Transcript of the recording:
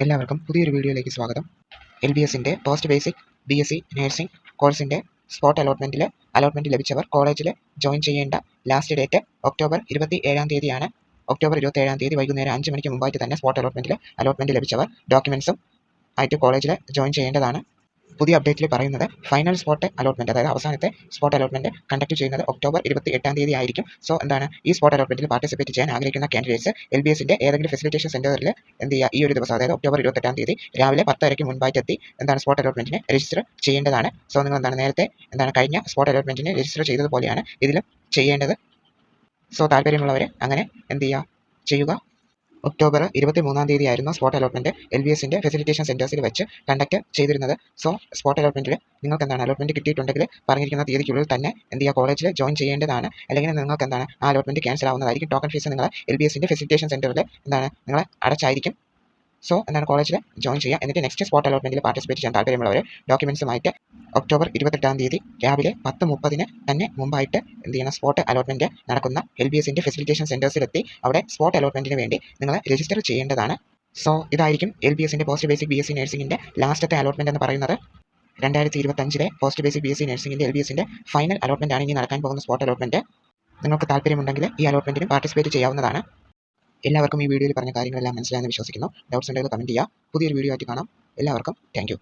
എല്ലാവർക്കും പുതിയൊരു വീഡിയോയിലേക്ക് സ്വാഗതം. LBSന്റെ പോസ്റ്റ് ബേസിക് BSc നഴ്സിംഗ് കോഴ്സിൻ്റെ സ്പോട്ട് അലോട്ട്മെൻറ്റ് ലഭിച്ചവർ കോളേജിൽ ജോയിൻ ചെയ്യേണ്ട ലാസ്റ്റ് ഡേറ്റ് ഒക്ടോബർ 27-ാം തീയതിയാണ്. ഒക്ടോബർ 27-ാം തീയതി വൈകുന്നേരം 5 മണിക്ക് മുമ്പായിട്ട് തന്നെ സ്പോട്ട് അലോട്ട്മെൻറ്റ് ലഭിച്ചവർ ഡോക്യുമെൻറ്റ്സും ആയിട്ട് കോളേജിൽ ജോയിൻ ചെയ്യേണ്ടതാണ്. പുതിയ അപ്ഡേറ്റിൽ പറയുന്നത് ഫൈനൽ സ്പോട്ട് അലോട്ട്മെൻറ്റ്, അതായത് അവസാനത്തെ സ്പോട്ട് അലോട്ട്മെൻറ്റ് കണ്ടക്ട് ചെയ്യുന്നത് ഒക്ടോബർ 28-ാം തീയതി ആയിരിക്കും. സോ ഈ സ്പോട്ട് അലോട്ട്മെൻറ്റിൽ പാർട്ടിസിപ്പേറ്റ് ചെയ്യാൻ ആഗ്രഹിക്കുന്ന കാൻഡിഡേറ്റ്സ് LBSന്റെ ഏതെങ്കിലും ഫെസിലിറ്റേഷൻ സെൻറ്ററിൽ ഈ ഒരു ദിവസം, അതായത് ഒക്ടോബർ 28-ാം തീയതി രാവിലെ 10:30 മുൻപായിട്ട് എത്തി സ്പോട്ട് അലോട്ട്മെൻറ്റിന് രജിസ്റ്റർ ചെയ്യേണ്ടതാണ്. സോ നിങ്ങൾ നേരത്തെ കഴിഞ്ഞ സ്പോട്ട് അലോട്ട്മെൻറ്റിന് രജിസ്റ്റർ ചെയ്തതുപോലെയാണ് ഇതിലും ചെയ്യേണ്ടത്. സോ താല്പര്യമുള്ളവർ അങ്ങനെ ചെയ്യുക. ഒക്ടോബർ 23-ാം തീയതി ആയിരുന്നു സ്പോട്ട് അലോട്ട്മെൻറ്റ് LBSന്റെ ഫെസിലിറ്റേഷൻ സെൻറ്റേഴ്സിൽ വെച്ച് കണ്ടക്ട് ചെയ്തിരുന്നത്. സോ സ്പോട്ട് അലോട്ട്മെൻറ്റിൽ നിങ്ങൾക്ക് അലോട്ട്മെൻറ്റ് കിട്ടിയിട്ടുണ്ടെങ്കിൽ പറഞ്ഞിരിക്കുന്ന തീയതിക്കുള്ളിൽ തന്നെ കോളേജിൽ ജോയിൻ ചെയ്യേണ്ടതാണ്. അല്ലെങ്കിൽ നിങ്ങൾക്ക് ആ അലോട്ട്മെൻറ്റ് ക്യാൻസൽ ആവുന്നതായിരിക്കും. ടോക്കൺ ഫീസ് നിങ്ങൾ LBSന്റെ ഫെസിലിറ്റേഷൻ സെൻറ്ററിൽ നിങ്ങൾ അടച്ചായിരിക്കും. സോ കോളേജിൽ ജോയിൻ ചെയ്യുക. എന്നിട്ട് നെക്സ്റ്റ് സ്പോട്ട് അലോട്ട്മെൻറ്റിൽ പാർട്ടിസിപ്പേറ്റ് ചെയ്യാൻ താല്പര്യമുള്ളവർ ഡോക്യുമെൻറ്റ്സുമായിട്ട് ഒക്ടോബർ 28-ാം തീയതി രാവിലെ 10:30 തന്നെ മുമ്പായിട്ട് സ്പോട്ട് അലോട്ട്മെൻറ്റ് നടക്കുന്ന LBSന്റെ ഫെസിലിറ്റേഷൻ സെൻറ്റേഴ്സിലെത്തി അവിടെ സ്പോട്ട് അലോട്ട്മെൻറ്റിന് വേണ്ടി നിങ്ങൾ രജിസ്റ്റർ ചെയ്യേണ്ടതാണ്. സോ ഇതായിരിക്കും LBSന്റെ പോസ്റ്റ് ബേസിക് BSc നഴ്സിംഗിൻ്റെ ലാസ്റ്റത്തെ അലോട്ട്മെൻറ്റ് എന്ന് പറയുന്നത്. 2025-ലെ പോസ്റ്റ് ബേസിക് BSc നഴ്സിംഗിൻ്റെ LBSന്റെ ഫൈനൽ അലോട്ട്മെൻറ്റ് ആണ് ഇനി നടക്കാൻ പോകുന്ന സ്പോട്ട് അലോട്ട്മെൻറ്റ്. നിങ്ങൾക്ക് താല്പര്യമുണ്ടെങ്കിൽ ഈ അലോട്ട്മെൻറ്റിന് പാർട്ടിസിപ്പേറ്റ് ചെയ്യാവുന്നതാണ്. എല്ലാവർക്കും ഈ വീഡിയോയിൽ പറഞ്ഞ കാര്യങ്ങളെല്ലാം മനസ്സിലായെന്ന് വിശ്വസിക്കുന്നു. ഡൗട്ട്സ് ഉണ്ടെങ്കിൽ കമൻറ്റ് ചെയ്യുക. പുതിയൊരു വീഡിയോ ആയിട്ട് കാണാം. എല്ലാവർക്കും താങ്ക് യു.